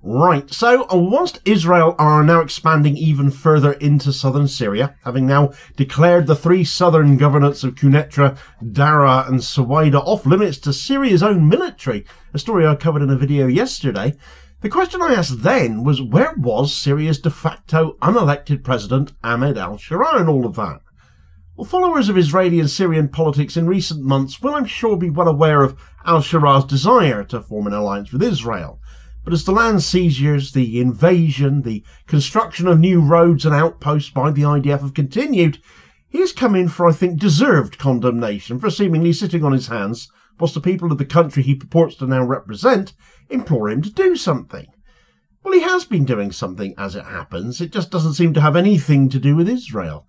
Right, so whilst Israel are now expanding even further into southern Syria, having now declared the three southern governates of Quneitra, Daraa and Suwayda off limits to Syria's own military, a story I covered in a video yesterday, the question I asked then was, where was Syria's de facto unelected President Ahmed Al Sharaa in all of that? Well, followers of Israeli and Syrian politics in recent months will, I'm sure, be well aware of Al Sharaa's desire to form an alliance with Israel. But as the land seizures, the invasion, the construction of new roads and outposts by the IDF have continued, he has come in for, I think, deserved condemnation for seemingly sitting on his hands whilst the people of the country he purports to now represent implore him to do something. Well, he has been doing something, as it happens. It just doesn't seem to have anything to do with Israel.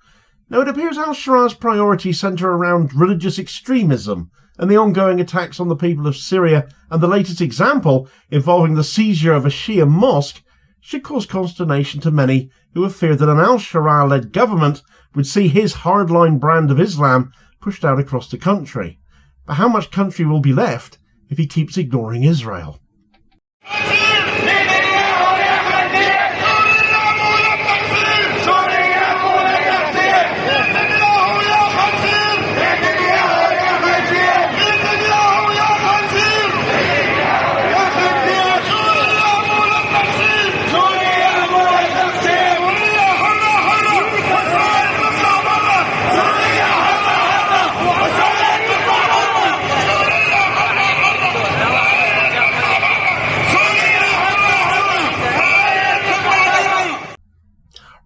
Now, it appears Al Sharaa's priorities centre around religious extremism and the ongoing attacks on the people of Syria, and the latest example involving the seizure of a Shia mosque should cause consternation to many who have feared that an Al Sharaa-led government would see his hardline brand of Islam pushed out across the country. But how much country will be left if he keeps ignoring Israel?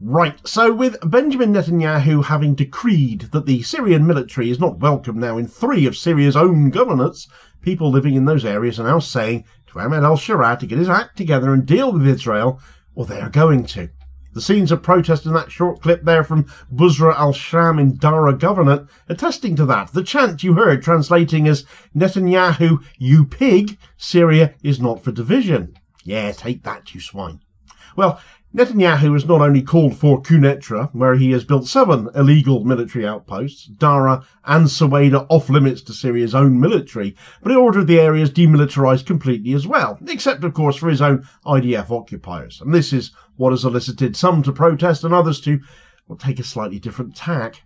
Right, so with Benjamin Netanyahu having decreed that the Syrian military is not welcome now in 3 of Syria's own governorates, people living in those areas are now saying to Ahmed Al Sharaa to get his act together and deal with Israel, or they are going to. The scenes of protest in that short clip there from Busra al-Sham in Daraa governorate attesting to that. The chant you heard translating as Netanyahu, you pig, Syria is not for division. Yeah, take that, you swine. Well, Netanyahu has not only called for Quneitra, where he has built 7 illegal military outposts, Daraa and Suwayda off limits to Syria's own military, but he ordered the areas demilitarised completely as well, except of course for his own IDF occupiers. And this is what has elicited some to protest and others to take a slightly different tack.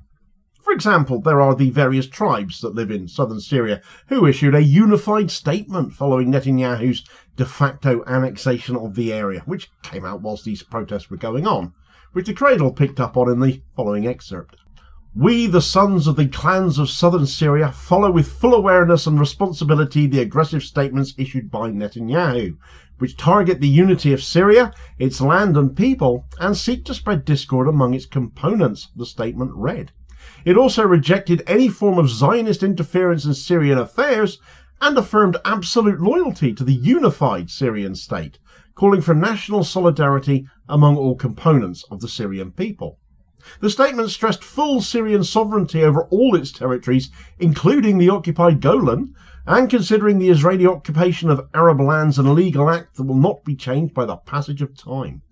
For example, there are the various tribes that live in southern Syria who issued a unified statement following Netanyahu's de facto annexation of the area, which came out whilst these protests were going on, which the Cradle picked up on in the following excerpt. We, the sons of the clans of southern Syria, follow with full awareness and responsibility the aggressive statements issued by Netanyahu, which target the unity of Syria, its land and people, and seek to spread discord among its components, the statement read. It also rejected any form of Zionist interference in Syrian affairs and affirmed absolute loyalty to the unified Syrian state, calling for national solidarity among all components of the Syrian people. The statement stressed full Syrian sovereignty over all its territories, including the occupied Golan, and considering the Israeli occupation of Arab lands an illegal act that will not be changed by the passage of time.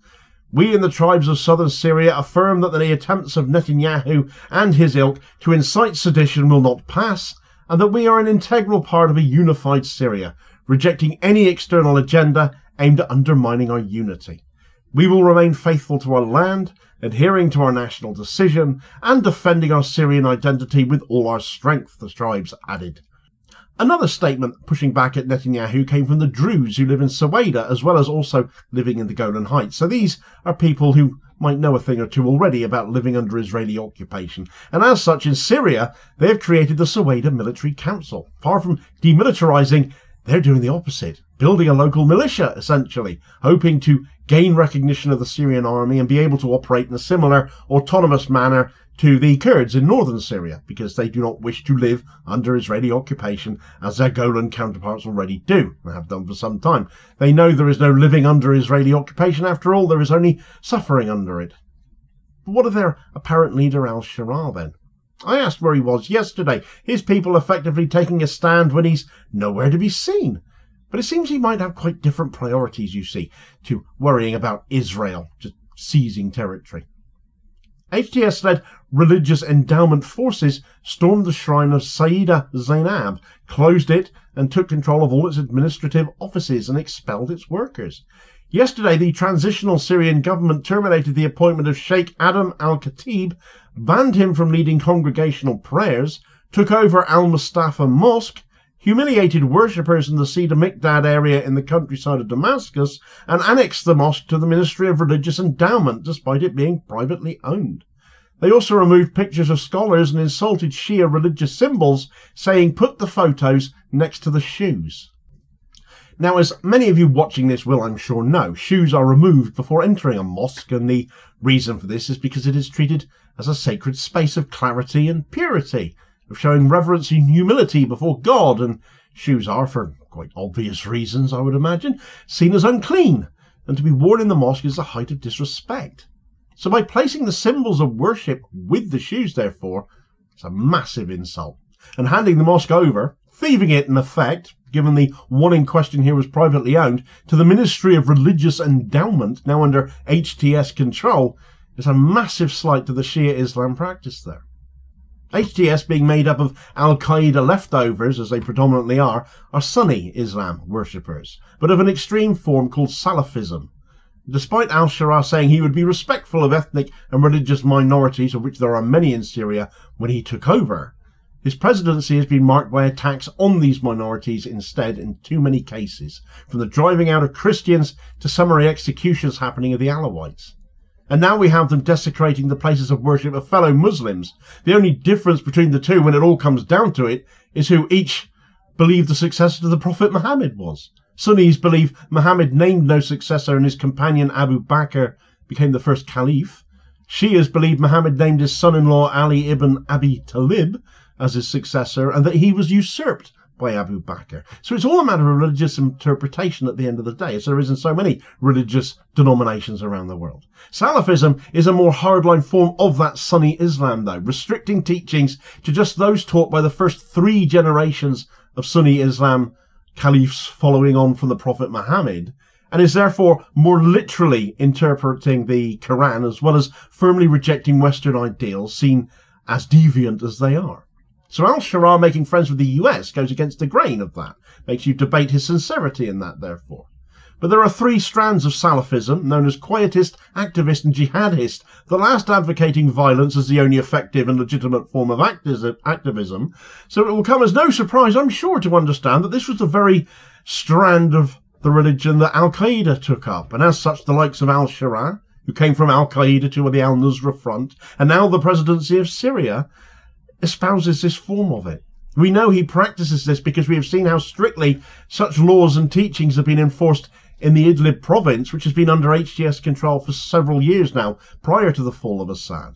We in the tribes of southern Syria affirm that the attempts of Netanyahu and his ilk to incite sedition will not pass, and that we are an integral part of a unified Syria, rejecting any external agenda aimed at undermining our unity. We will remain faithful to our land, adhering to our national decision, and defending our Syrian identity with all our strength, the tribes added. Another statement pushing back at Netanyahu came from the Druze who live in Suwayda, as well as also living in the Golan Heights. So these are people who might know a thing or two already about living under Israeli occupation. And as such, in Syria, they have created the Suwayda Military Council. Far from demilitarising, they're doing the opposite, building a local militia, essentially, hoping to gain recognition of the Syrian army and be able to operate in a similar autonomous manner to the Kurds in northern Syria, because they do not wish to live under Israeli occupation as their Golan counterparts already do, and have done for some time. They know there is no living under Israeli occupation. After all, there is only suffering under it. But what of their apparent leader Al Sharaa then? I asked where he was yesterday, his people effectively taking a stand when he's nowhere to be seen. But it seems he might have quite different priorities, you see, to worrying about Israel just seizing territory. HTS-led religious endowment forces stormed the shrine of Sayyida Zainab, closed it and took control of all its administrative offices and expelled its workers. Yesterday, the transitional Syrian government terminated the appointment of Sheikh Adam al-Khatib, banned him from leading congregational prayers, took over Al-Mustafa Mosque, humiliated worshippers in the Sidi Miqdad area in the countryside of Damascus, and annexed the mosque to the Ministry of Religious Endowment, despite it being privately owned. They also removed pictures of scholars and insulted Shia religious symbols, saying, "Put the photos next to the shoes." Now, as many of you watching this will, I'm sure, know, shoes are removed before entering a mosque, and the reason for this is because it is treated as a sacred space of clarity and purity, of showing reverence and humility before God, and shoes are, for quite obvious reasons, I would imagine, seen as unclean, and to be worn in the mosque is a height of disrespect. So by placing the symbols of worship with the shoes, therefore, it's a massive insult, and handing the mosque over, thieving it in effect, given the one in question here was privately owned, to the Ministry of Religious Endowment, now under HTS control, is a massive slight to the Shia Islam practice there. HTS, being made up of Al-Qaeda leftovers, as they predominantly are Sunni Islam worshippers, but of an extreme form called Salafism. Despite Al Sharaa saying he would be respectful of ethnic and religious minorities, of which there are many in Syria, when he took over, his presidency has been marked by attacks on these minorities instead in too many cases, from the driving out of Christians to summary executions happening of the Alawites. And now we have them desecrating the places of worship of fellow Muslims. The only difference between the two, when it all comes down to it, is who each believed the successor to the Prophet Muhammad was. Sunnis believe Muhammad named no successor and his companion Abu Bakr became the first caliph. Shias believe Muhammad named his son-in-law Ali ibn Abi Talib as his successor, and that he was usurped by Abu Bakr. So it's all a matter of religious interpretation at the end of the day, as there is in so many religious denominations around the world. Salafism is a more hardline form of that Sunni Islam, though, restricting teachings to just those taught by the first 3 generations of Sunni Islam caliphs following on from the Prophet Muhammad, and is therefore more literally interpreting the Quran, as well as firmly rejecting Western ideals, seen as deviant as they are. So Al Sharaa making friends with the US goes against the grain of that, makes you debate his sincerity in that, therefore. But there are 3 strands of Salafism, known as quietist, activist and jihadist, the last advocating violence as the only effective and legitimate form of activism. So it will come as no surprise, I'm sure, to understand that this was the very strand of the religion that Al-Qaeda took up, and as such the likes of Al Sharaa, who came from Al-Qaeda to the Al-Nusra Front, and now the presidency of Syria, espouses this form of it. We know he practices this because we have seen how strictly such laws and teachings have been enforced in the Idlib province, which has been under HTS control for several years now, prior to the fall of Assad.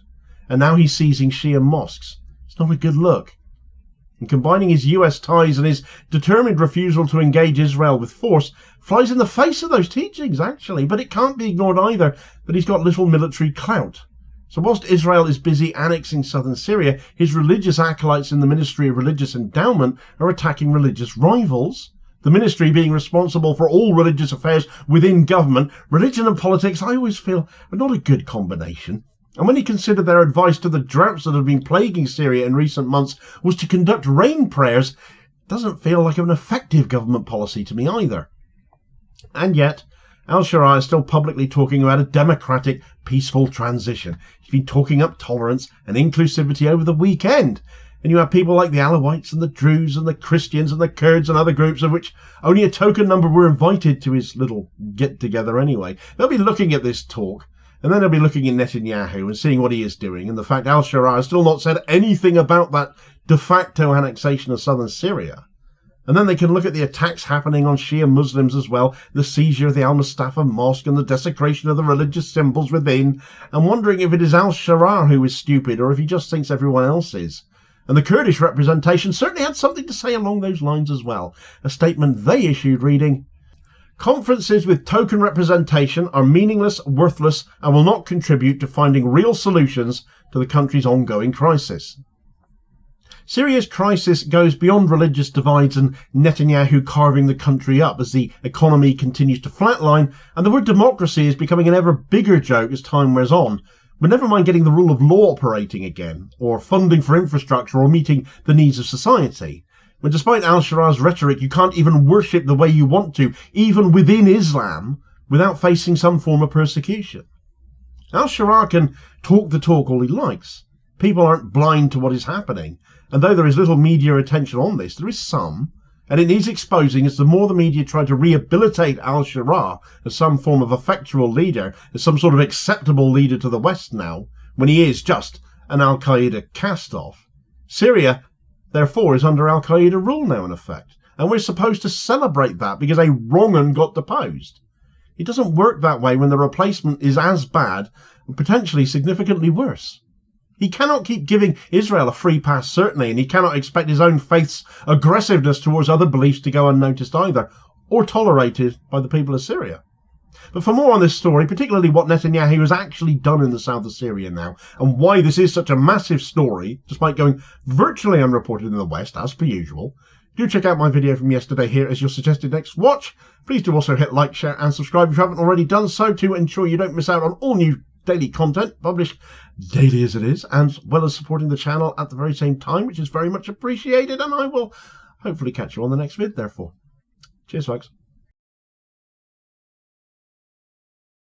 And now he's seizing Shia mosques. It's not a good look. And combining his US ties and his determined refusal to engage Israel with force flies in the face of those teachings, actually. But it can't be ignored either that he's got little military clout. So whilst Israel is busy annexing southern Syria, his religious acolytes in the Ministry of Religious Endowment are attacking religious rivals. The ministry being responsible for all religious affairs within government. Religion and politics, I always feel, are not a good combination. And when you consider their advice to the droughts that have been plaguing Syria in recent months was to conduct rain prayers, it doesn't feel like an effective government policy to me either. And yet, Al Sharaa is still publicly talking about a democratic, peaceful transition. He's been talking up tolerance and inclusivity over the weekend. And you have people like the Alawites and the Druze and the Christians and the Kurds and other groups, of which only a token number were invited to his little get-together anyway. They'll be looking at this talk, and then they'll be looking at Netanyahu and seeing what he is doing, and the fact Al Sharaa has still not said anything about that de facto annexation of southern Syria. And then they can look at the attacks happening on Shia Muslims as well, the seizure of the Al-Mustafa Mosque and the desecration of the religious symbols within, and wondering if it is Al Sharaa who is stupid or if he just thinks everyone else is. And the Kurdish representation certainly had something to say along those lines as well. A statement they issued reading, "Conferences with token representation are meaningless, worthless, and will not contribute to finding real solutions to the country's ongoing crisis." Syria's crisis goes beyond religious divides and Netanyahu carving the country up as the economy continues to flatline, and the word democracy is becoming an ever bigger joke as time wears on. But never mind getting the rule of law operating again, or funding for infrastructure, or meeting the needs of society. When despite Al Sharaa's rhetoric, you can't even worship the way you want to, even within Islam, without facing some form of persecution. Al Sharaa can talk the talk all he likes. People aren't blind to what is happening, and though there is little media attention on this, there is some, and it needs exposing as the more the media try to rehabilitate Al Sharaa as some form of effectual leader, as some sort of acceptable leader to the West now, when he is just an Al-Qaeda cast-off. Syria, therefore, is under Al-Qaeda rule now in effect, and we're supposed to celebrate that because a wrong 'un got deposed. It doesn't work that way when the replacement is as bad and potentially significantly worse. He cannot keep giving Israel a free pass, certainly, and he cannot expect his own faith's aggressiveness towards other beliefs to go unnoticed either, or tolerated by the people of Syria. But for more on this story, particularly what Netanyahu has actually done in the south of Syria now, and why this is such a massive story, despite going virtually unreported in the West, as per usual, do check out my video from yesterday here as your suggested next watch. Please do also hit like, share and subscribe if you haven't already done so to ensure you don't miss out on all new daily content, published daily as it is, as well as supporting the channel at the very same time, which is very much appreciated, and I will hopefully catch you on the next vid, therefore. Cheers, folks.